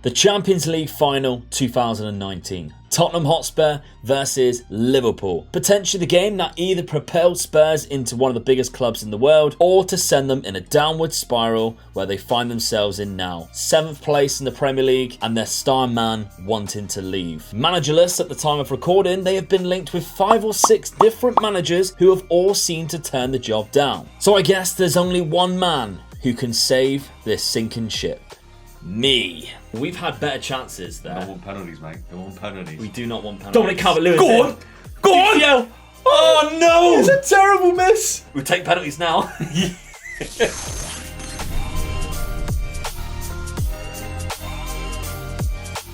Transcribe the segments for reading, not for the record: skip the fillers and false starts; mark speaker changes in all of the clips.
Speaker 1: The Champions League Final 2019. Tottenham Hotspur versus Liverpool. Potentially the game that either propelled Spurs into one of the biggest clubs in the world or to send them in a downward spiral where they find themselves in now. 7th place in the Premier League and their star man wanting to leave. Managerless at the time of recording, they have been linked with 5 or 6 different managers who have all seemed to turn the job down. So I guess there's only one man who can save this sinking ship. Me. We've had better chances there.
Speaker 2: I don't want penalties, mate. I don't want penalties.
Speaker 1: We do not want penalties.
Speaker 3: Dominic Calvert-Lewin.
Speaker 1: Go on! Go on!
Speaker 3: Yeah. Oh no!
Speaker 1: It's a terrible miss!
Speaker 3: We'll take penalties now.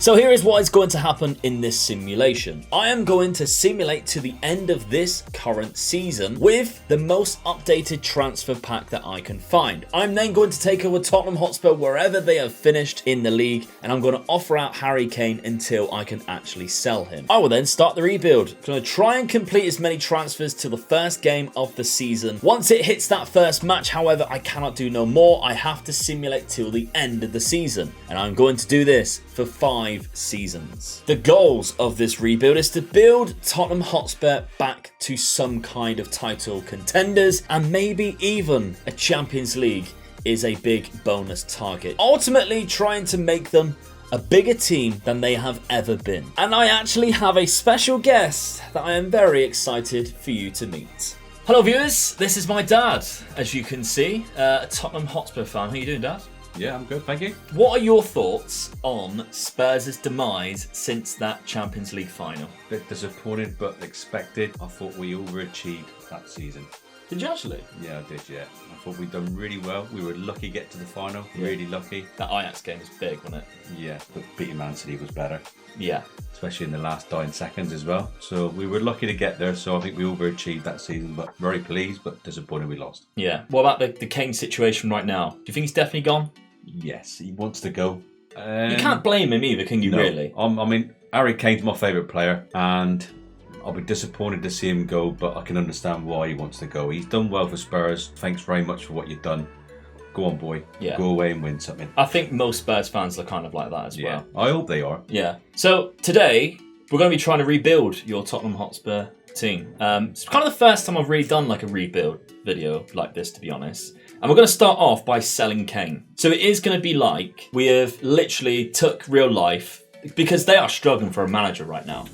Speaker 1: So here is what is going to happen in this simulation. I am going to simulate to the end of this current season with the most updated transfer pack that I can find. I'm then going to take over Tottenham Hotspur wherever they have finished in the league, and I'm going to offer out Harry Kane until I can actually sell him. I will then start the rebuild. I'm going to try and complete as many transfers till the first game of the season. Once it hits that first match, however, I cannot do no more. I have to simulate till the end of the season, and I'm going to do this for 5 seasons. The goals of this rebuild is to build Tottenham Hotspur back to some kind of title contenders, and maybe even a Champions League is a big bonus target. Ultimately trying to make them a bigger team than they have ever been. And I actually have a special guest that I am very excited for you to meet. Hello viewers, this is my dad, as you can see, a Tottenham Hotspur fan. How you doing, Dad?
Speaker 2: Yeah, I'm good, thank you.
Speaker 1: What are your thoughts on Spurs' demise since that Champions League final?
Speaker 2: Bit disappointed, but expected. I thought we overachieved that season.
Speaker 1: Did you actually?
Speaker 2: Yeah, I did, yeah. I thought we'd done really well. We were lucky to get to the final, really lucky.
Speaker 1: That Ajax game was big, wasn't it?
Speaker 2: Yeah, but beating Man City was better.
Speaker 1: Yeah.
Speaker 2: Especially in the last dying seconds as well. So we were lucky to get there, so I think we overachieved that season, but very pleased, but disappointed we lost.
Speaker 1: Yeah. What about the Kane situation right now? Do you think he's definitely gone?
Speaker 2: Yes, he wants to go.
Speaker 1: You can't blame him either, can you, really?
Speaker 2: I mean, Harry Kane's my favourite player, and I'll be disappointed to see him go, but I can understand why he wants to go. He's done well for Spurs. Thanks very much for what you've done. Go on, boy.
Speaker 1: Yeah.
Speaker 2: Go away and win something.
Speaker 1: I think most Spurs fans are kind of like that as well.
Speaker 2: I hope they are.
Speaker 1: Yeah. So today, we're going to be trying to rebuild your Tottenham Hotspur team. It's kind of the first time I've really done like a rebuild video like this, to be honest. And we're going to start off by selling Kane. So it is going to be like we have literally took real life, because they are struggling for a manager right now.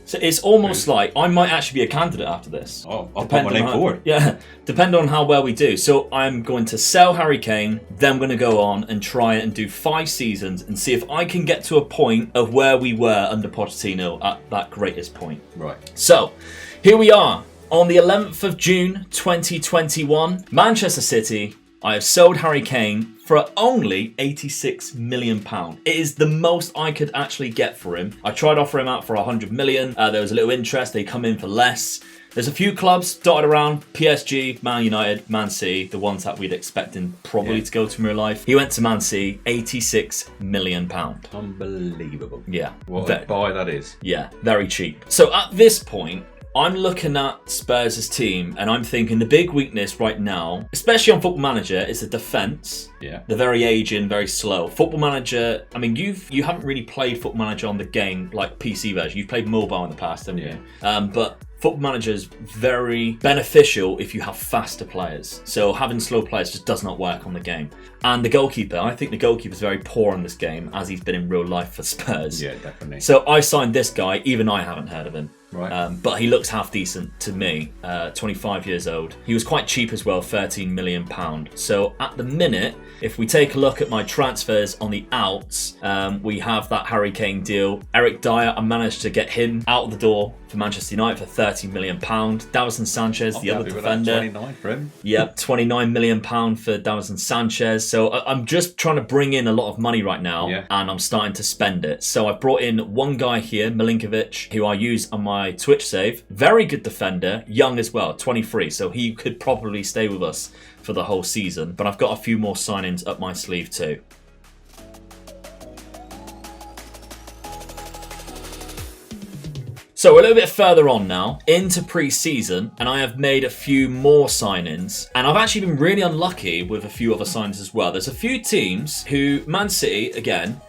Speaker 1: So it's almost like I might actually be a candidate after this.
Speaker 2: Oh, I'll put my name forward.
Speaker 1: Yeah, depending on how well we do. So I'm going to sell Harry Kane, then I'm going to go on and try and do 5 seasons and see if I can get to a point of where we were under Pochettino at that greatest point.
Speaker 2: Right.
Speaker 1: So here we are. On the 11th of June 2021, Manchester City, I have sold Harry Kane for only £86 million. It is the most I could actually get for him. I tried offering him out for £100 million. There was a little interest. They come in for less. There's a few clubs dotted around: PSG, Man United, Man City, the ones that we'd expect him probably to go to in real life. He went to Man City, £86 million.
Speaker 2: Unbelievable.
Speaker 1: Yeah.
Speaker 2: What a buy that is.
Speaker 1: Yeah, very cheap. So at this point, I'm looking at Spurs' team and I'm thinking the big weakness right now, especially on Football Manager, is the defence.
Speaker 2: Yeah.
Speaker 1: They're very aging, very slow. Football Manager, I mean, you haven't really played Football Manager on the game like PC version. You've played mobile in the past, haven't you? But Football Manager is very beneficial if you have faster players. So having slow players just does not work on the game. And the goalkeeper, I think the goalkeeper is very poor in this game, as he's been in real life for Spurs.
Speaker 2: Yeah, definitely.
Speaker 1: So I signed this guy, even I haven't heard of him.
Speaker 2: Right.
Speaker 1: But he looks half decent to me, 25 years old. He was quite cheap as well, £13 million. So at the minute, if we take a look at my transfers on the outs, we have that Harry Kane deal. Eric Dyer, I managed to get him out the door for Manchester United for £30 million. Davinson Sanchez, the other defender.
Speaker 2: 29 for him.
Speaker 1: Yep, £29 million for Davinson Sanchez. So I'm just trying to bring in a lot of money right now, and I'm starting to spend it. So I brought in one guy here, Milinkovic, who I use on my Twitch save. Very good defender, young as well, 23. So he could probably stay with us for the whole season. But I've got a few more signings up my sleeve too. So we're a little bit further on now into pre-season, and I have made a few more signings, and I've actually been really unlucky with a few other signings as well. There's a few teams who, Man City, again,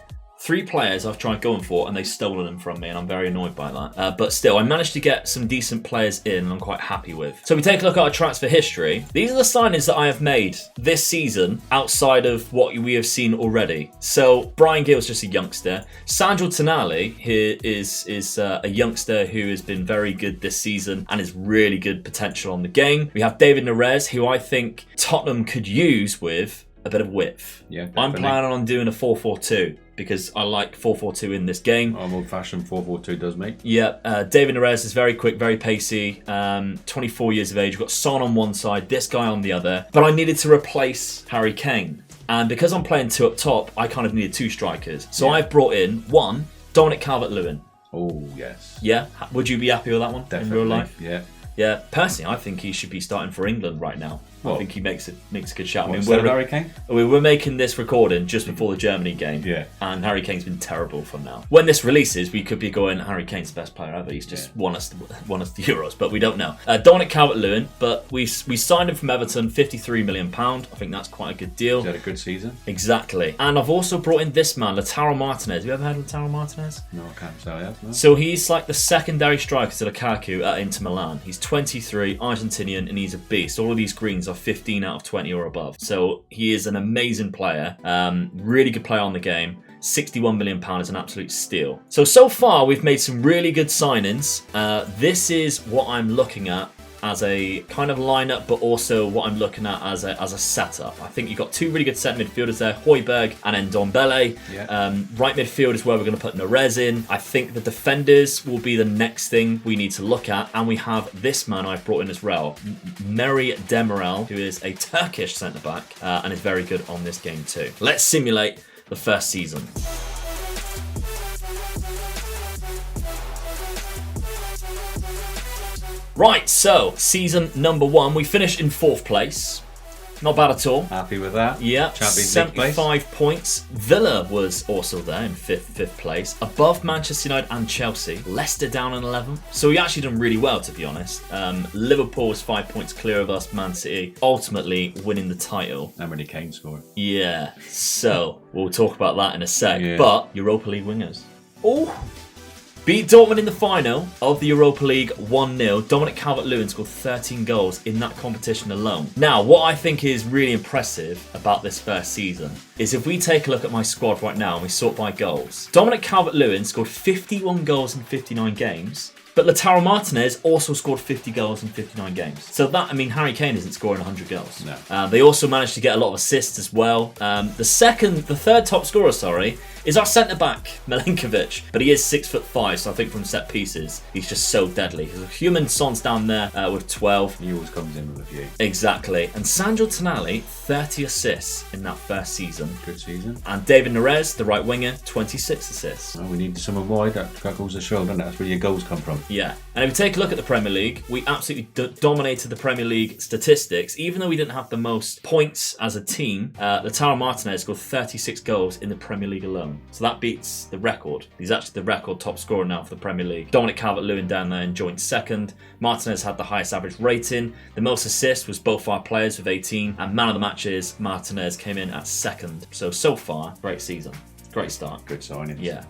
Speaker 1: 3 players I've tried going for and they've stolen them from me, and I'm very annoyed by that. But still, I managed to get some decent players in and I'm quite happy with. So we take a look at our transfer history. These are the signings that I have made this season outside of what we have seen already. So Brian Gill's just a youngster. Sandro Tonali here is a youngster who has been very good this season and is really good potential on the game. We have David Neres, who I think Tottenham could use with a bit of width.
Speaker 2: Yeah, definitely.
Speaker 1: I'm planning on doing a 4-4-2 because I like 4-4-2 in this game.
Speaker 2: Old-fashioned 4-4-2 does me.
Speaker 1: Yeah, David Neres is very quick, very pacey, 24 years of age. We've got Son on one side, this guy on the other. But I needed to replace Harry Kane. And because I'm playing 2 up top, I kind of needed 2 strikers. So I've brought in 1, Dominic Calvert-Lewin.
Speaker 2: Oh, yes.
Speaker 1: Yeah? Would you be happy with that one
Speaker 2: Definitely.
Speaker 1: in real life?
Speaker 2: Yeah.
Speaker 1: Yeah, personally, I think he should be starting for England right now. I think he makes a good shout.
Speaker 2: Harry Kane?
Speaker 1: We're making this recording just before the Germany game.
Speaker 2: Yeah.
Speaker 1: And Harry Kane's been terrible from now. When this releases, we could be going, Harry Kane's the best player ever. He's just won us the Euros, but we don't know. Dominic Calvert-Lewin, but we signed him from Everton, £53 million. I think that's quite a good deal.
Speaker 2: He's had a good season.
Speaker 1: Exactly. And I've also brought in this man, Lautaro Martinez. Have you ever heard of Lautaro Martinez?
Speaker 2: No, I can't say I have. No.
Speaker 1: So he's like the secondary striker to Lukaku at Inter Milan. He's 23, Argentinian, and he's a beast. All of these greens are 15 out of 20 or above. So he is an amazing player. Really good player on the game. £61 million is an absolute steal. So far we've made some really good signings. This is what I'm looking at as a kind of lineup, but also what I'm looking at as a setup. I think you've got 2 really good centre midfielders there, Højbjerg and Ndombele.
Speaker 2: Yeah.
Speaker 1: Right midfield is where we're going to put Neres in. I think the defenders will be the next thing we need to look at, and we have this man I've brought in as well, Merih Demiral, who is a Turkish centre-back and is very good on this game too. Let's simulate the first season. Right, so season number 1, we finished in 4th place. Not bad at all.
Speaker 2: Happy with that.
Speaker 1: Yeah,
Speaker 2: Champions League place.
Speaker 1: 75 points. Villa was also there in fifth place, above Manchester United and Chelsea. Leicester down in 11th. So we actually done really well, to be honest. Liverpool was 5 points clear of us, Man City ultimately winning the title.
Speaker 2: How many Kane scored?
Speaker 1: Yeah, so we'll talk about that in a sec.
Speaker 2: Yeah.
Speaker 1: But Europa League wingers. Oh! Beat Dortmund in the final of the Europa League 1-0. Dominic Calvert-Lewin scored 13 goals in that competition alone. Now, what I think is really impressive about this first season is if we take a look at my squad right now and we sort by goals. Dominic Calvert-Lewin scored 51 goals in 59 games. But Lautaro Martinez also scored 50 goals in 59 games. So that, Harry Kane isn't scoring 100 goals.
Speaker 2: No.
Speaker 1: They also managed to get a lot of assists as well. The third top scorer, is our centre-back, Milinkovic. But he is 6'5", so I think from set pieces, he's just so deadly. There's a human Son's down there with 12.
Speaker 2: He always comes in with a few.
Speaker 1: Exactly. And Sandro Tonali, 30 assists in that first season.
Speaker 2: Good season.
Speaker 1: And David Neres, the right winger, 26 assists.
Speaker 2: Well, we need someone wide. That goes to show, doesn't it? That's where your goals come from.
Speaker 1: Yeah. And if we take a look at the Premier League, we absolutely dominated the Premier League statistics. Even though we didn't have the most points as a team, Lautaro Martinez scored 36 goals in the Premier League alone. So that beats the record. He's actually the record top scorer now for the Premier League. Dominic Calvert-Lewin down there in joint second. Martinez had the highest average rating. The most assists was both our players with 18. And man of the matches, Martinez came in at second. So far, great season. Great start.
Speaker 2: Good signings.
Speaker 1: Yeah.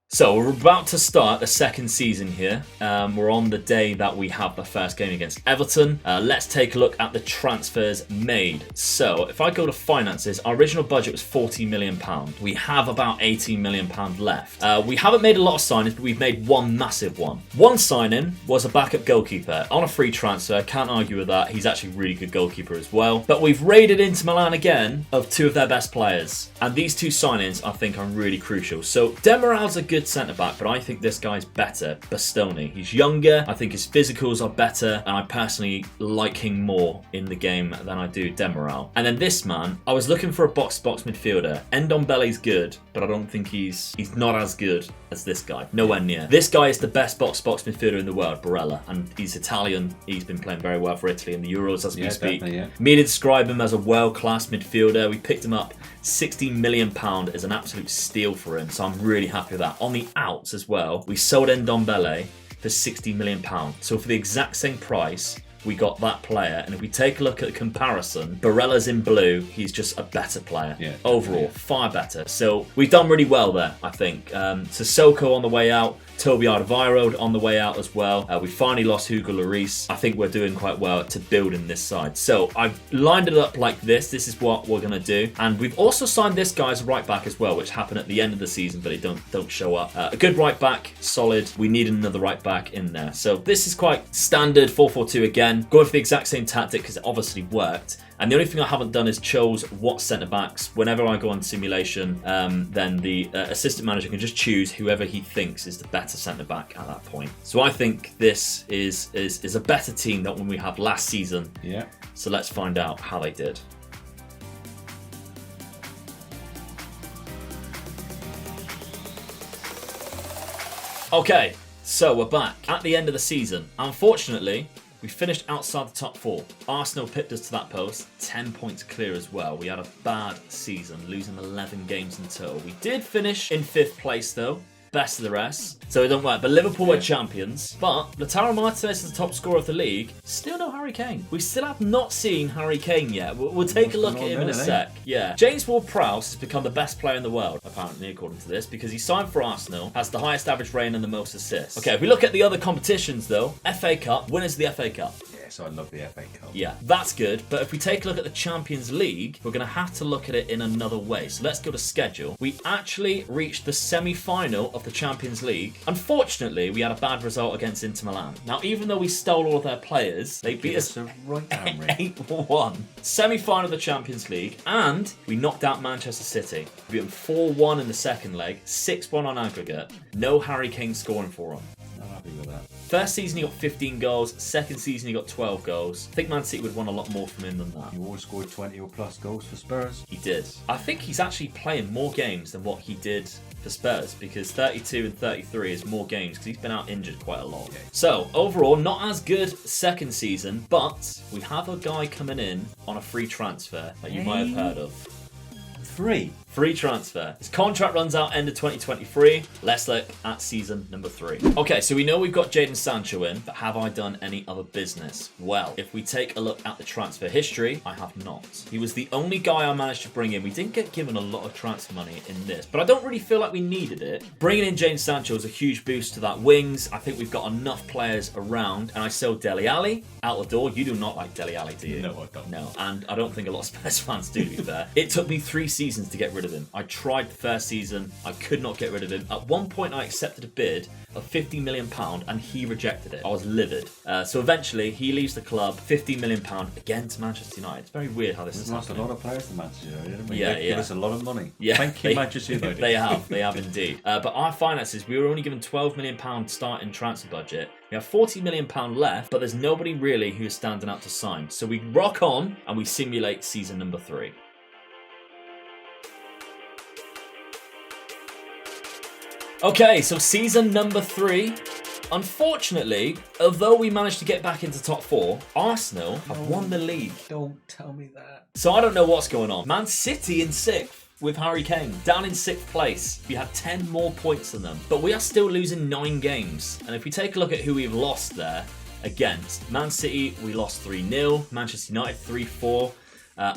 Speaker 1: So we're about to start the second season here. We're on the day that we have the first game against Everton. Let's take a look at the transfers made. So if I go to finances, our original budget was £40 million. We have about £18 million left. We haven't made a lot of signings, but we've made one massive one. One signing was a backup goalkeeper on a free transfer. Can't argue with that. He's actually a really good goalkeeper as well. But we've raided into Milan again of 2 of their best players. And these 2 signings I think are really crucial. So Demiral's a good centre-back, but I think this guy's better. Bastoni. He's younger. I think his physicals are better, and I personally like him more in the game than I do Demiral. And then this man, I was looking for a box-to-box midfielder. Ndombele's good, but I don't think he's not as good as this guy. Nowhere near. This guy is the best box-to-box midfielder in the world, Barella, and he's Italian. He's been playing very well for Italy in the Euros as we speak.
Speaker 2: Yeah.
Speaker 1: Me to describe him as a world-class midfielder. We picked him up £60 million is an absolute steal for him, so I'm really happy with that. On the outs as well, we sold Ndombele for for £60 million. So for the exact same price, we got that player. And if we take a look at the comparison, Barella's in blue. He's just a better player.
Speaker 2: Yeah,
Speaker 1: overall, far better. So we've done really well there, I think. Sissoko on the way out. Toby Alderweireld on the way out as well. We finally lost Hugo Lloris. I think we're doing quite well to build in this side. So I've lined it up like this. This is what we're going to do. And we've also signed this guy as a right back as well, which happened at the end of the season, but it don't show up. A good right back, solid. We need another right back in there. So this is quite standard 4-4-2 again. Going for the exact same tactic because it obviously worked. And the only thing I haven't done is chose what centre-backs. Whenever I go on simulation, then the assistant manager can just choose whoever he thinks is the better centre-back at that point. So I think this is a better team than when we had last season.
Speaker 2: Yeah.
Speaker 1: So let's find out how they did. Okay, so we're back at the end of the season. Unfortunately, we finished outside the top 4. Arsenal pipped us to that post, 10 points clear as well. We had a bad season, losing 11 games in total. We did finish in 5th place though, best of the rest, so it don't work. But Liverpool were champions. But Lautaro Martinez is the top scorer of the league. Still no Harry Kane. We still have not seen Harry Kane yet. We'll take a look at him in a sec. Yeah, James Ward-Prowse has become the best player in the world, apparently, according to this, because he signed for Arsenal, has the highest average rating and the most assists. Okay, if we look at the other competitions though, FA Cup, winners of the FA Cup.
Speaker 2: So I love the FA Cup.
Speaker 1: Yeah, that's good. But if we take a look at the Champions League, we're going to have to look at it in another way. So let's go to schedule. We actually reached the semi-final of the Champions League. Unfortunately, we had a bad result against Inter Milan. Now, even though we stole all of their players, they beat us 8-1. Semi-final of the Champions League, and we knocked out Manchester City. We beat them 4-1 in the second leg, 6-1 on aggregate. No Harry Kane scoring for them.
Speaker 2: I'm happy with that.
Speaker 1: First season he got 15 goals, second season he got 12 goals. I think Man City would want a lot more from him than that.
Speaker 2: You always scored 20 or plus goals for Spurs.
Speaker 1: He did. I think he's actually playing more games than what he did for Spurs, because 32 and 33 is more games because he's been out injured quite a lot. Okay. So overall, not as good second season, but we have a guy coming in on a free transfer that you might have heard of. Free transfer. His contract runs out end of 2023. Let's look at season number 3. Okay, so we know we've got Jadon Sancho in, but have I done any other business? Well, if we take a look at the transfer history, I have not. He was the only guy I managed to bring in. We didn't get given a lot of transfer money in this, but I don't really feel like we needed it. Bringing in Jadon Sancho is a huge boost to that wings. I think we've got enough players around, and I sold Dele Alli out the door. You do not like Dele Alli, do you?
Speaker 2: No, I don't.
Speaker 1: No, and I don't think a lot of Spurs fans do, to be fair. It took me 3 seasons to get rid of him. I tried the first season. I could not get rid of him. At one point, I accepted a bid of £50 million and he rejected it. I was livid. So eventually, he leaves the club, £50 million again to Manchester United. It's very weird how this is happening.
Speaker 2: We've lost a lot of players to Manchester United, haven't we?
Speaker 1: Yeah,
Speaker 2: They give us a lot of money.
Speaker 1: Yeah,
Speaker 2: Thank you, Manchester United.
Speaker 1: They have indeed. But our finances, we were only given £12 million starting transfer budget. We have £40 million left, but there's nobody really who is standing out to sign. So we rock on and we simulate season number 3. Okay, so season number 3. Unfortunately, although we managed to get back into top 4, Arsenal have won the league.
Speaker 2: Don't tell me that.
Speaker 1: So I don't know what's going on. Man City in 6th. With Harry Kane down in 6th place. We have 10 more points than them, but we are still losing 9 games. And if we take a look at who we've lost there, against Man City, we lost 3-0. Manchester United 3-4.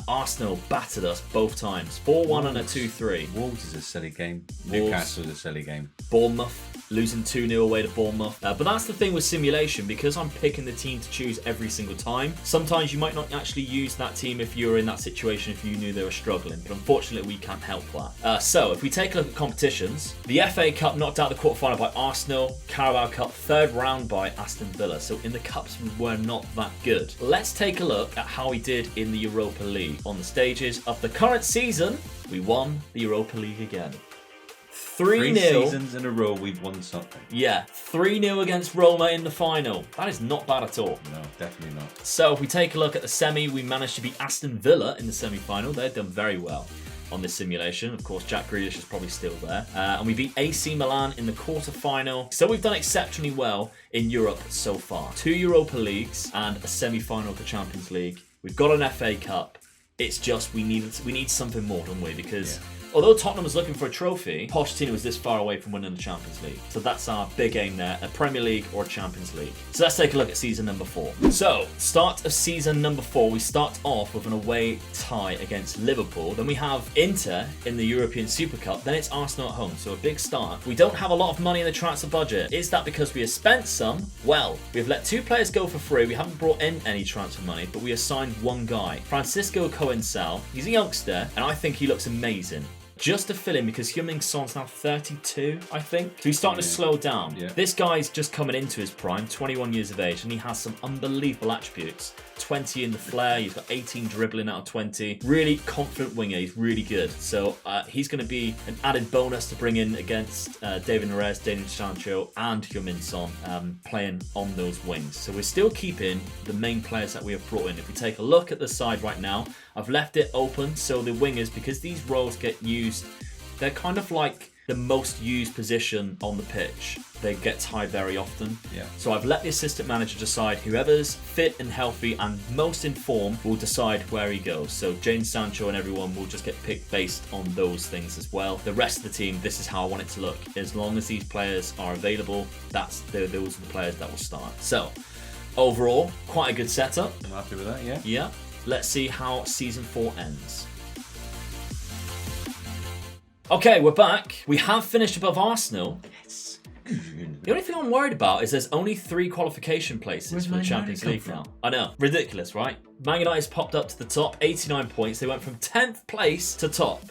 Speaker 1: Arsenal battered us both times. 4-1 and a 2-3.
Speaker 2: Wolves is a silly game. Newcastle is a silly game.
Speaker 1: Bournemouth losing 2-0 away to Bournemouth. But that's the thing with simulation, because I'm picking the team to choose every single time. Sometimes you might not actually use that team if you were in that situation, if you knew they were struggling. But unfortunately, we can't help that. So if we take a look at competitions, the FA Cup knocked out the quarterfinal by Arsenal. Carabao Cup 3rd round by Aston Villa. So in the Cups, we were not that good. Let's take a look at how we did in the Europa League. On the stages of the current season, we won the Europa League again. 3-0.
Speaker 2: 3 seasons in a row we've won something.
Speaker 1: Yeah, 3-0 against Roma in the final. That is not bad at all.
Speaker 2: No, definitely not.
Speaker 1: So if we take a look at the semi, we managed to beat Aston Villa in the semi-final. They've done very well on this simulation. Of course, Jack Grealish is probably still there. And we beat AC Milan in the quarter-final. So we've done exceptionally well in Europe so far. 2 Europa Leagues and a semi-final of the Champions League. We've got an FA Cup. It's just we need something more, don't we? Because Although Tottenham was looking for a trophy, Pochettino was this far away from winning the Champions League. So that's our big aim there, a Premier League or a Champions League. So let's take a look at season number 4. So, start of season number 4, we start off with an away tie against Liverpool. Then we have Inter in the European Super Cup. Then it's Arsenal at home. So a big start. We don't have a lot of money in the transfer budget. Is that because we have spent some? Well, we've let 2 players go for free. We haven't brought in any transfer money, but we assigned one guy. Francisco Coensao. He's a youngster, and I think he looks amazing. Just to fill in, because Heung-min Son's now 32, I think. So he's starting to slow down.
Speaker 2: Yeah.
Speaker 1: This guy's just coming into his prime, 21 years of age, and he has some unbelievable attributes. 20 in the flair, he's got 18 dribbling out of 20. Really confident winger, he's really good. So he's going to be an added bonus to bring in against David Neres, Jadon Sancho, and Heung-min Son playing on those wings. So we're still keeping the main players that we have brought in. If we take a look at the side right now, I've left it open, so the wingers, because these roles get used, they're kind of like the most used position on the pitch. They get tied very often.
Speaker 2: Yeah.
Speaker 1: So I've let the assistant manager decide whoever's fit and healthy and most informed will decide where he goes. So Jadon Sancho and everyone will just get picked based on those things as well. The rest of the team, this is how I want it to look. As long as these players are available, those are the players that will start. So overall, quite a good setup.
Speaker 2: I'm happy with that, yeah.
Speaker 1: Yeah. Let's see how season 4 ends. Okay, we're back. We have finished above Arsenal. Yes. The only thing I'm worried about is there's only 3 qualification places for the Champions League now. I know. Ridiculous, right? Man United's popped up to the top, 89 points. They went from 10th place to top.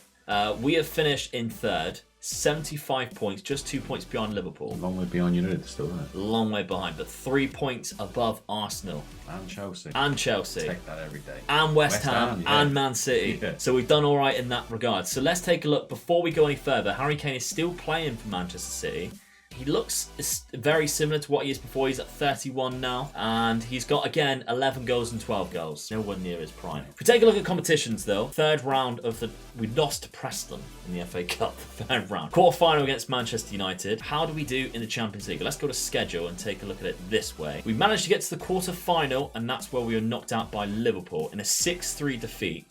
Speaker 1: We have finished in 3rd. 75 points, just 2 points behind Liverpool.
Speaker 2: Long way behind United still, isn't it?
Speaker 1: Long way behind, but 3 points above Arsenal.
Speaker 2: And Chelsea.
Speaker 1: And Chelsea.
Speaker 2: Take that every day.
Speaker 1: And West Ham
Speaker 2: yeah.
Speaker 1: and Man City.
Speaker 2: Yeah.
Speaker 1: So we've done all right in that regard. So let's take a look. Before we go any further, Harry Kane is still playing for Manchester City. He looks very similar to what he is before. He's at 31 now. And he's got, again, 11 goals and 12 goals. Nowhere near his prime. If we take a look at competitions, though, 3rd round of the... We lost to Preston in the FA Cup, 3rd round. Quarter-final against Manchester United. How do we do in the Champions League? Let's go to schedule and take a look at it this way. We managed to get to the quarter-final, and that's where we were knocked out by Liverpool in a 6-3 defeat.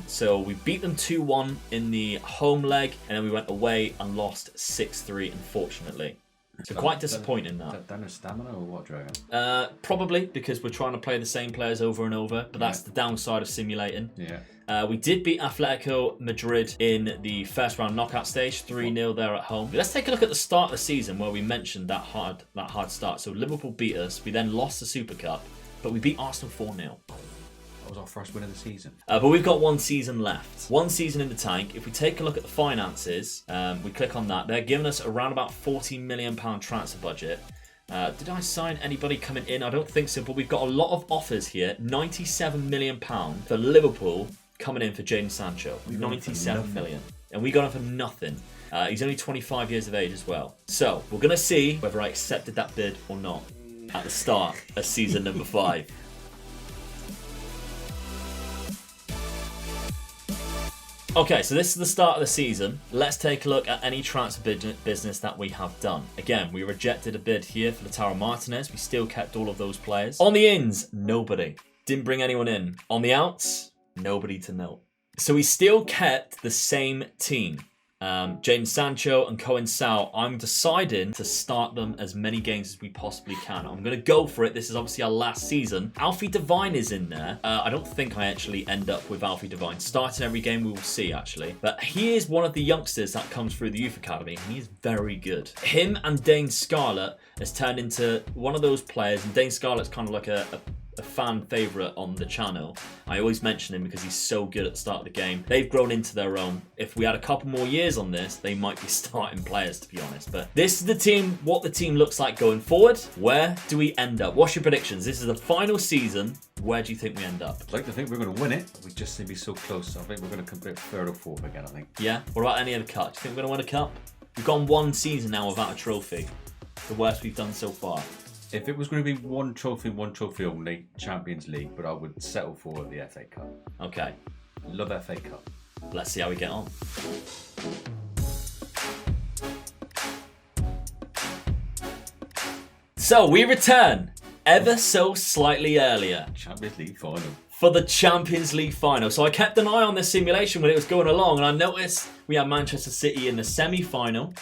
Speaker 1: So we beat them 2-1 in the home leg, and then we went away and lost 6-3, unfortunately. So quite disappointing that.
Speaker 2: Down to stamina or what, do you reckon?
Speaker 1: Probably because we're trying to play the same players over and over, but that's the downside of simulating.
Speaker 2: Yeah.
Speaker 1: We did beat Atletico Madrid in the first round knockout stage, 3-0 there at home. Let's take a look at the start of the season where we mentioned that hard start. So Liverpool beat us. We then lost the Super Cup, but we beat Arsenal 4-0.
Speaker 2: That was our first win of the season.
Speaker 1: But we've got 1 season left. 1 season in the tank. If we take a look at the finances, we click on that. They're giving us around about £14 million transfer budget. Did I sign anybody coming in? I don't think so, but we've got a lot of offers here. £97 million for Liverpool coming in for Jadon Sancho. 97 million. And we got him for nothing. He's only 25 years of age as well. So we're going to see whether I accepted that bid or not at the start of season number 5. Okay, so this is the start of the season. Let's take a look at any transfer business that we have done. Again, we rejected a bid here for Lautaro Martinez. We still kept all of those players. On the ins, nobody. Didn't bring anyone in. On the outs, nobody to note. So we still kept the same team. Jadon Sancho and Coensao, I'm deciding to start them as many games as we possibly can. I'm going to go for it. This is obviously our last season. Alfie Devine is in there. I don't think I actually end up with Alfie Devine starting every game. We will see, actually. But he is one of the youngsters that comes through the youth academy, and he is very good. Him and Dane Scarlett has turned into one of those players, and Dane Scarlett's kind of like a fan favourite on the channel. I always mention him because he's so good at the start of the game. They've grown into their own. If we had a couple more years on this, they might be starting players, to be honest. But this is the team, what the team looks like going forward. Where do we end up? What's your predictions? This is the final season. Where do you think we end up?
Speaker 2: I'd like to think we're going to win it. We just seem to be so close. I think we're going to come 3rd or 4th again, I think.
Speaker 1: Yeah? What about any other cup? Do you think we're going to win a cup? We've gone 1 season now without a trophy. The worst we've done so far.
Speaker 2: If it was going to be one trophy only, Champions League, but I would settle for the FA Cup.
Speaker 1: Okay.
Speaker 2: Love FA Cup.
Speaker 1: Let's see how we get on. So we return ever so slightly earlier.
Speaker 2: Champions League final.
Speaker 1: For the Champions League final. So I kept an eye on this simulation when it was going along, and I noticed we had Manchester City in the semi-final,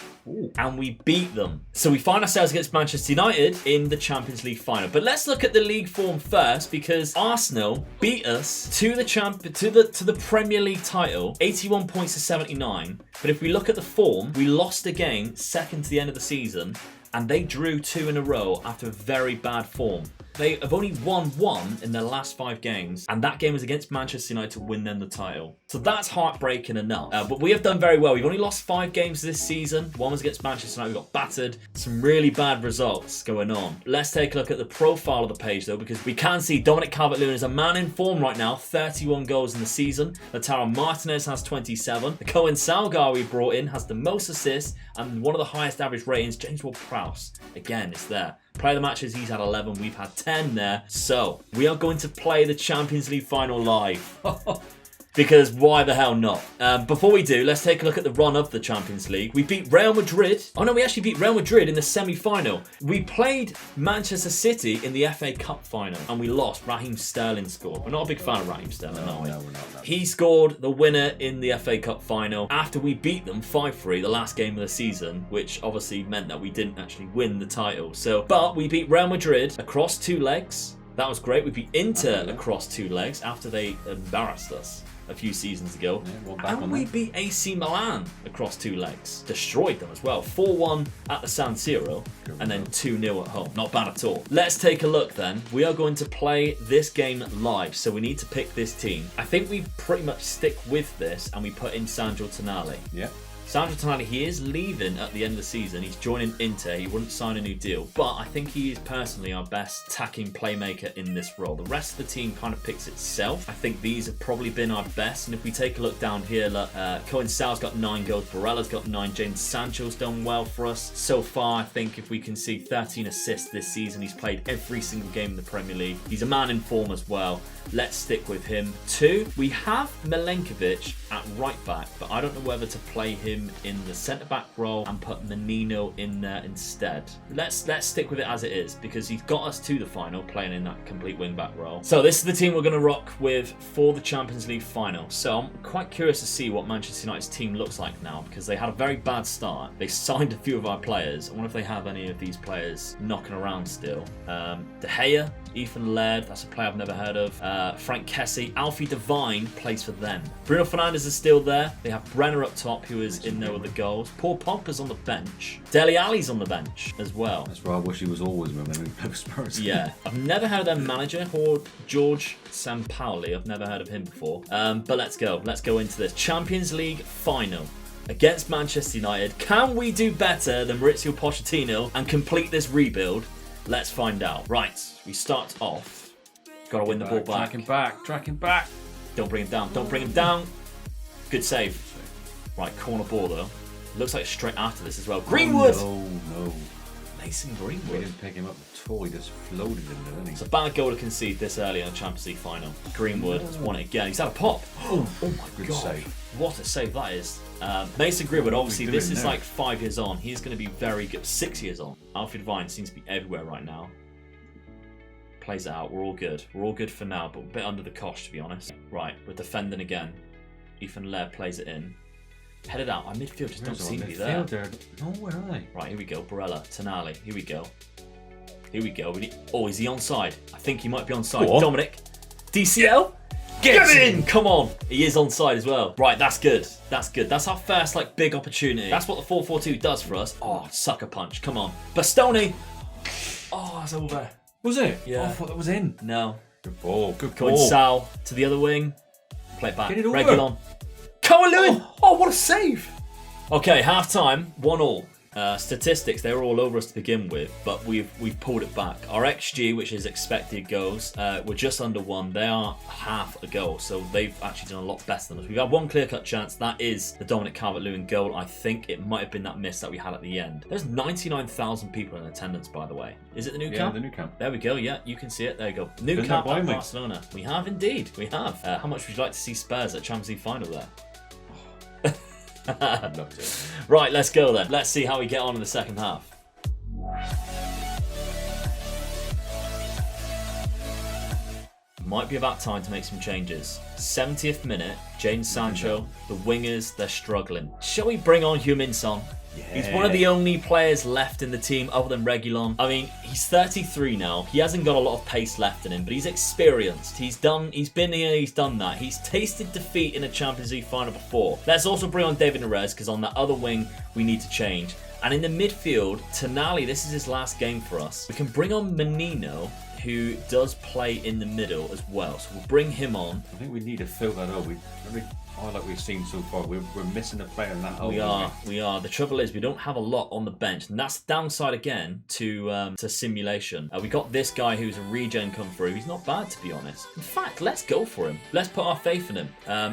Speaker 1: and we beat them. So we find ourselves against Manchester United in the Champions League final. But let's look at the league form first, because Arsenal beat us to the Premier League title, 81 points to 79. But if we look at the form, we lost a game second to the end of the season, and they drew 2 in a row after a very bad form. They have only won 1 in their last 5 games, and that game was against Manchester United to win them the title. So that's heartbreaking enough. But we have done very well. We've only lost 5 games this season. 1 was against Manchester United. We got battered. Some really bad results going on. Let's take a look at the profile of the page, though, because we can see Dominic Calvert-Lewin is a man in form right now. 31 goals in the season. Lautaro Martinez has 27. The Cohen Salgar we brought in has the most assists and one of the highest average ratings. James Ward-Prowse, again, is there. Player of the matches, he's had 11. We've had 10 there. So, we are going to play the Champions League final live. Because why the hell not? Before we do, let's take a look at the run of the Champions League. We beat Real Madrid. Oh no, we actually beat Real Madrid in the semi-final. We played Manchester City in the FA Cup final, and we lost. Raheem Sterling scored. We're not a big fan of Raheem Sterling, are we?
Speaker 2: No, we're not.
Speaker 1: He scored the winner in the FA Cup final after we beat them 5-3 the last game of the season, which obviously meant that we didn't actually win the title. But we beat Real Madrid across 2 legs. That was great. We beat Inter across 2 legs after they embarrassed us a few seasons ago. And we beat AC Milan across 2 legs. Destroyed them as well. 4-1 at the San Siro and then 2-0 at home. Not bad at all. Let's take a look then. We are going to play this game live, so we need to pick this team. I think we pretty much stick with this and we put in Sandro Tonali.
Speaker 2: Yeah.
Speaker 1: Sandro Tonali, he is leaving at the end of the season. He's joining Inter. He wouldn't sign a new deal. But I think he is personally our best attacking playmaker in this role. The rest of the team kind of picks itself. I think these have probably been our best. And if we take a look down here, Cohen Sal's got 9 goals. Barella's got 9. James Sancho's done well for us. So far, I think if we can see 13 assists this season, he's played every single game in the Premier League. He's a man in form as well. Let's stick with him. 2, we have Milenkovic at right back, but I don't know whether to play him in the centre-back role and put Menino in there instead. Let's stick with it as it is, because he's got us to the final playing in that complete wing-back role. So this is the team we're going to rock with for the Champions League final. So I'm quite curious to see what Manchester United's team looks like now, because they had a very bad start. They signed a few of our players. I wonder if they have any of these players knocking around still. De Gea, Ethan Laird, that's a player I've never heard of. Frank Kessie, Alfie Devine plays for them. Bruno Fernandes is still there. They have Brenner up top, who is in there with the goals. Paul Pogba's on the bench. Dele Alli's on the bench as well.
Speaker 2: That's why I wish he was always when we play with Spurs.
Speaker 1: Yeah. I've never heard of their manager, George Sampaoli. I've never heard of him before. But let's go. Let's go into this. Champions League final against Manchester United. Can we do better than Maurizio Pochettino and complete this rebuild? Let's find out. Right, we start off. Got to win the ball back.
Speaker 2: Tracking back.
Speaker 1: Don't bring him down. Don't bring him down. Good save. Right, corner ball though. Looks like straight after this as well. Greenwood!
Speaker 2: Oh, no.
Speaker 1: Mason
Speaker 2: We
Speaker 1: Greenwood.
Speaker 2: didn't pick him up at all. He just floated in there, didn't he?
Speaker 1: It's a bad goal to concede this early in the Champions League final. Greenwood has won it again. He's had a pop. Oh my
Speaker 2: Good
Speaker 1: god.
Speaker 2: save.
Speaker 1: What a save that is. Mason Greenwood, obviously,
Speaker 2: What are we
Speaker 1: this
Speaker 2: doing
Speaker 1: is
Speaker 2: now?
Speaker 1: like 5 years on. He's going to be very good. 6 years on. Alfie Devine seems to be everywhere right now. Plays it out. We're all good. We're all good for now, but a bit under the cosh, to be honest. Right, we're defending again. Ethan Laird plays it in. Headed out. Our midfield just don't seem to be there.
Speaker 2: No, where are they?
Speaker 1: Right, here we go. Barella, Tonali. Here we go. Here we go. Oh, is he onside? I think he might be onside.
Speaker 2: Go on.
Speaker 1: Dominic. DCL? Get in! Come on. He is onside as well. Right, that's good. That's good. That's our first big opportunity. That's what the 4-4-2 does for us. Oh, sucker punch. Come on. Bastoni. Oh, it's over.
Speaker 2: Was it?
Speaker 1: Yeah.
Speaker 2: Oh, I thought that was in.
Speaker 1: No.
Speaker 2: Good ball. Good
Speaker 1: Going
Speaker 2: ball.
Speaker 1: Sal to the other wing. Play it back.
Speaker 2: Get it over.
Speaker 1: Regulon. Cohen-Lewin. Oh, what a save. Okay, half time. 1-1. Statistics, they were all over us to begin with, but we've pulled it back. Our XG, which is expected goals, we're just under 1. They are half a goal, so they've actually done a lot better than us. We've had one clear-cut chance. That is the Dominic Calvert-Lewin goal. I think it might have been that miss that we had at the end. There's 99,000 people in attendance, by the way. Is it the new camp?
Speaker 2: the new camp.
Speaker 1: There we go. Yeah, you can see it. There you go. New
Speaker 2: Been
Speaker 1: camp
Speaker 2: there,
Speaker 1: at
Speaker 2: haven't we?
Speaker 1: Barcelona. We have indeed. We have. How much would you like to see Spurs at Champions League final there?
Speaker 2: I'd love to.
Speaker 1: Right, let's go then. Let's see how we get on in the second half. Might be about time to make some changes. 70th minute, Jadon Sancho, the wingers, they're struggling. Shall we bring on Heung-min Son?
Speaker 2: Yeah.
Speaker 1: He's one of the only players left in the team other than Reguilon. I mean, he's 33 now. He hasn't got a lot of pace left in him, but he's experienced. He's been here, he's done that. He's tasted defeat in a Champions League final before. Let's also bring on David Neres, because on that other wing, we need to change. And in the midfield, Tonali, this is his last game for us. We can bring on Menino, who does play in the middle as well. So we'll bring him on.
Speaker 2: I think we need to fill that up. Like we've seen so far, we're missing a player in that hole.
Speaker 1: We are. The trouble is we don't have a lot on the bench, and that's the downside again to simulation. We got this guy who's a regen come through. He's not bad, to be honest. In fact, let's go for him. Let's put our faith in him.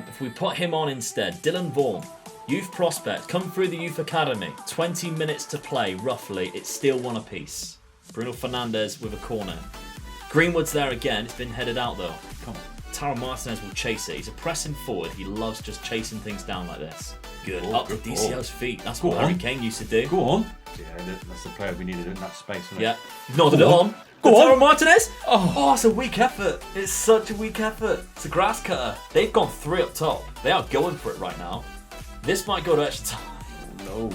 Speaker 1: If we put him on instead, Dylan Vaughan. Youth prospect, come through the youth academy. 20 minutes to play, roughly. It's still 1 apiece. Bruno Fernandes with a corner. Greenwood's there again. It's been headed out though. Come on. Taro Martinez will chase it. He's a pressing forward. He loves just chasing things down like this. Good. Up to DCL's feet. That's what Harry Kane used to do.
Speaker 2: Go on. Yeah, that's the player we needed in that space.
Speaker 1: Yeah. Nodded it on.
Speaker 3: Go on.
Speaker 1: Taro Martinez.
Speaker 3: Oh, it's a weak effort. It's such a weak effort. It's a grass cutter.
Speaker 1: They've gone 3 up top. They are going for it right now. This might go to extra time.
Speaker 2: No.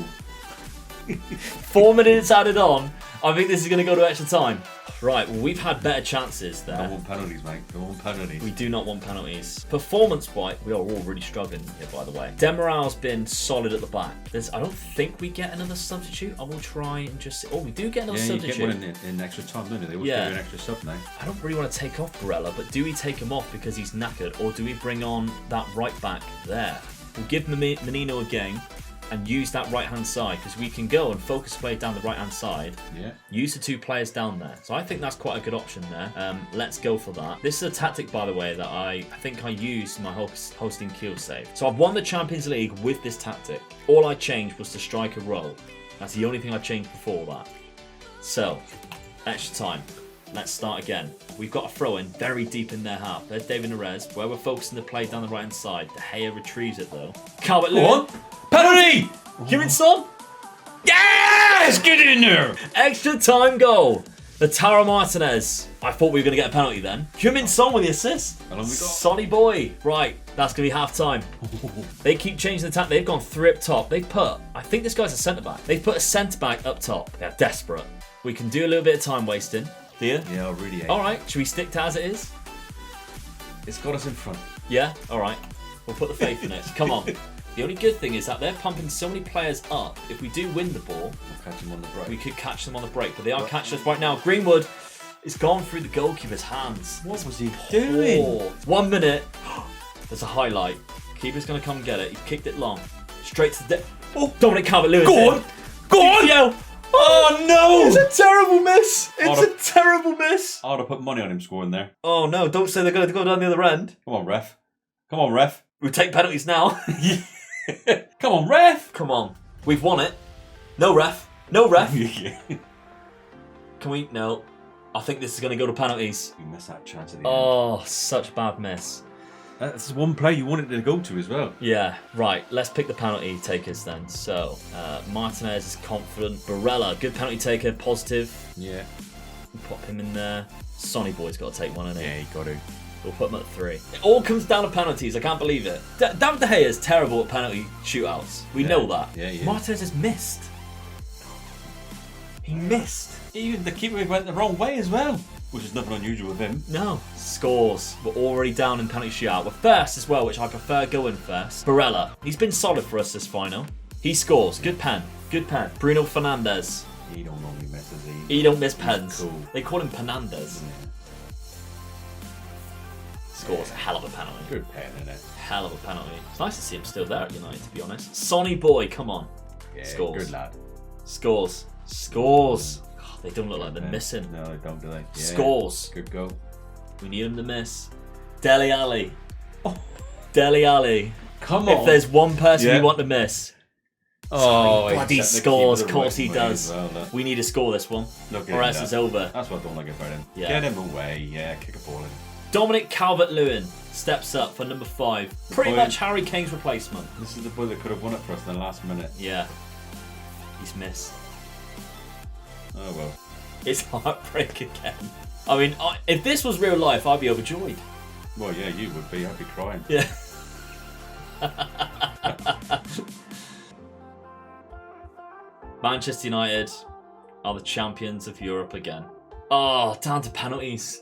Speaker 1: 4 minutes added on. I think this is going to go to extra time. Right, well, we've had better chances there.
Speaker 2: Don't want penalties, mate. Don't want penalties.
Speaker 1: We do not want penalties. Performance-wise, we are all really struggling here, by the way. Demiral's been solid at the back. I don't think we get another substitute. I will try and just... Oh, we do get another substitute.
Speaker 2: You get one in extra time, don't they? They always give you an extra sub now.
Speaker 1: I don't really want to take off Barella, but do we take him off because he's knackered, or do we bring on that right back there? We'll give Menino a game and use that right-hand side, because we can go and focus play down the right-hand side.
Speaker 2: Yeah.
Speaker 1: Use the 2 players down there. So I think that's quite a good option there. Let's go for that. This is a tactic, by the way, that I think I used in my hosting kill save. So I've won the Champions League with this tactic. All I changed was to strike a roll. That's the only thing I changed before that. So, extra time. Let's start again. We've got a throw in very deep in their half. There's David Neres, where we're focusing the play down the right-hand side. De Gea retrieves it, though. Calvert-Lewin.
Speaker 3: Penalty!
Speaker 1: Heung-min Son.
Speaker 3: Yes! Get in there!
Speaker 1: Extra time goal. The Taro Martinez. I thought we were going to get a penalty then. Heung-min Son with the assist.
Speaker 2: How long we got?
Speaker 1: Sonny boy. Right, that's going to be half time. They keep changing the attack. They've gone 3 up top. They've put, I think this guy's a centre-back. They've put a centre-back up top. They're desperate. We can do a little bit of time wasting. Do you?
Speaker 2: Yeah, I really hate
Speaker 1: All right, should we stick to as it is?
Speaker 2: It's got us in front.
Speaker 1: Yeah? All right. We'll put the faith in it. Come on. The only good thing is that they're pumping so many players up. If we do win the ball,
Speaker 2: We'll catch them on the break.
Speaker 1: we could catch them on the break. But they are catching us right now. Greenwood is gone through the goalkeeper's hands.
Speaker 2: What was he doing?
Speaker 1: 1 minute. There's a highlight. Keeper's going to come get it. He kicked it long. Straight to the... Oh, Dominic Calvert-Lewin.
Speaker 3: Go on! Go on!
Speaker 1: DCL.
Speaker 3: Oh no!
Speaker 1: It's a terrible miss. It's a terrible miss.
Speaker 2: I would have put money on him scoring there.
Speaker 1: Oh no, don't say they're going to go down the other end.
Speaker 2: Come on, ref. Come on, ref.
Speaker 1: We'll take penalties now.
Speaker 2: Come on, ref.
Speaker 1: Come on. We've won it. No ref. No ref.
Speaker 2: Yeah.
Speaker 1: Can we? No. I think this is going to go to penalties.
Speaker 2: We missed that chance at the
Speaker 1: Oh, such a bad miss.
Speaker 2: end. That's one play you wanted to go to as well.
Speaker 1: Yeah, right. Let's pick the penalty takers then. So, Martinez is confident. Barella, good penalty taker, positive.
Speaker 2: Yeah.
Speaker 1: We'll pop him in there. Sonny Boy's got to take one, hasn't he?
Speaker 2: Yeah, you got to.
Speaker 1: We'll put him at 3. It all comes down to penalties. I can't believe it. David De Gea is terrible at penalty shootouts. We know that.
Speaker 2: Yeah, he is.
Speaker 1: Martinez has missed. He missed.
Speaker 2: Even the keeper went the wrong way as well, which is nothing unusual with him.
Speaker 1: No. Scores. We're already down in penalty shootout. We're first as well, which I prefer going first. Barella. He's been solid for us this final. He scores. Good pen. Good pen. Bruno Fernandes.
Speaker 2: He don't normally miss, does he?
Speaker 1: He don't miss pens.
Speaker 2: Cool.
Speaker 1: They call him Penandes.
Speaker 2: Yeah.
Speaker 1: Scores. Hell of a penalty.
Speaker 2: Good pen, isn't it?
Speaker 1: Hell of a penalty. It's nice to see him still there at United, to be honest. Sonny Boy, come on.
Speaker 2: Yeah,
Speaker 1: Scores.
Speaker 2: good lad.
Speaker 1: Scores. Scores. Oh, they don't look like they're missing.
Speaker 2: No, they don't, do they? Yeah.
Speaker 1: Scores.
Speaker 2: Good go.
Speaker 1: We need him to miss. Dele Alli. Oh. Dele Alli.
Speaker 2: Come on.
Speaker 1: If there's one person we want to miss.
Speaker 2: Oh,
Speaker 1: Bloody scores. Of course he does. We need to score this one. Or else it's over.
Speaker 2: That's what I don't like about him.
Speaker 1: Yeah.
Speaker 2: Get him away. Yeah, kick a ball in.
Speaker 1: Dominic Calvert-Lewin steps up for number 5. Pretty much Harry Kane's replacement.
Speaker 2: This is the boy that could have won it for us in the last minute.
Speaker 1: Yeah. He's missed.
Speaker 2: Oh well.
Speaker 1: It's heartbreak again. I mean, if this was real life, I'd be overjoyed.
Speaker 2: Well, yeah, you would be. I'd be crying.
Speaker 1: Yeah. Manchester United are the champions of Europe again. Oh, down to penalties.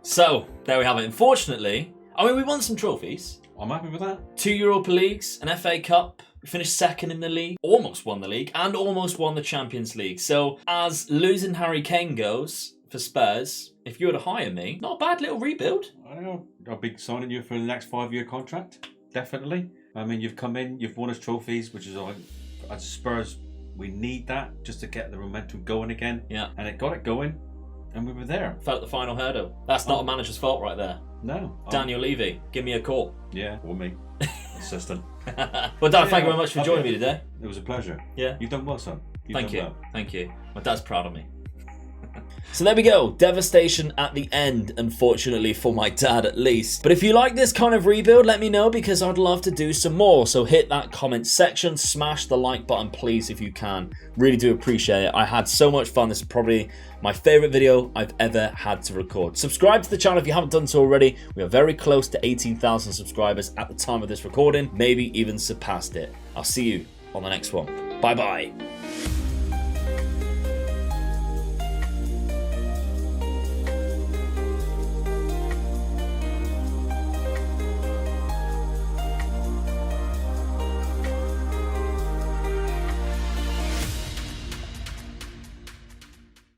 Speaker 1: So, there we have it. Unfortunately, I mean, we won some trophies.
Speaker 2: I'm happy with that.
Speaker 1: 2 Europa Leagues, an FA Cup. We finished second in the league. Almost won the league and almost won the Champions League. So, as losing Harry Kane goes for Spurs, if you were to hire me, not a bad little rebuild.
Speaker 2: I don't know. I'll be signing you for the next 5-year contract. Definitely. I mean, you've come in, you've won us trophies, which is, as Spurs, we need that just to get the momentum going again.
Speaker 1: Yeah.
Speaker 2: And it got it going, and we were there.
Speaker 1: Felt the final hurdle. That's not a manager's fault right there.
Speaker 2: No.
Speaker 1: Daniel Levy, give me a call.
Speaker 2: Yeah, or me. Assistant.
Speaker 1: Well, Dan, thank you very much for joining me today.
Speaker 2: It was a pleasure.
Speaker 1: Yeah.
Speaker 2: You've done well, son.
Speaker 1: Thank you. Thank you. My dad's proud of me. So there we go, devastation at the end, unfortunately for my dad at least. But if you like this kind of rebuild, let me know because I'd love to do some more. So hit that comment section, smash the like button please if you can. Really do appreciate it. I had so much fun. This is probably my favourite video I've ever had to record. Subscribe to the channel if you haven't done so already. We are very close to 18,000 subscribers at the time of this recording, maybe even surpassed it. I'll see you on the next one. Bye bye.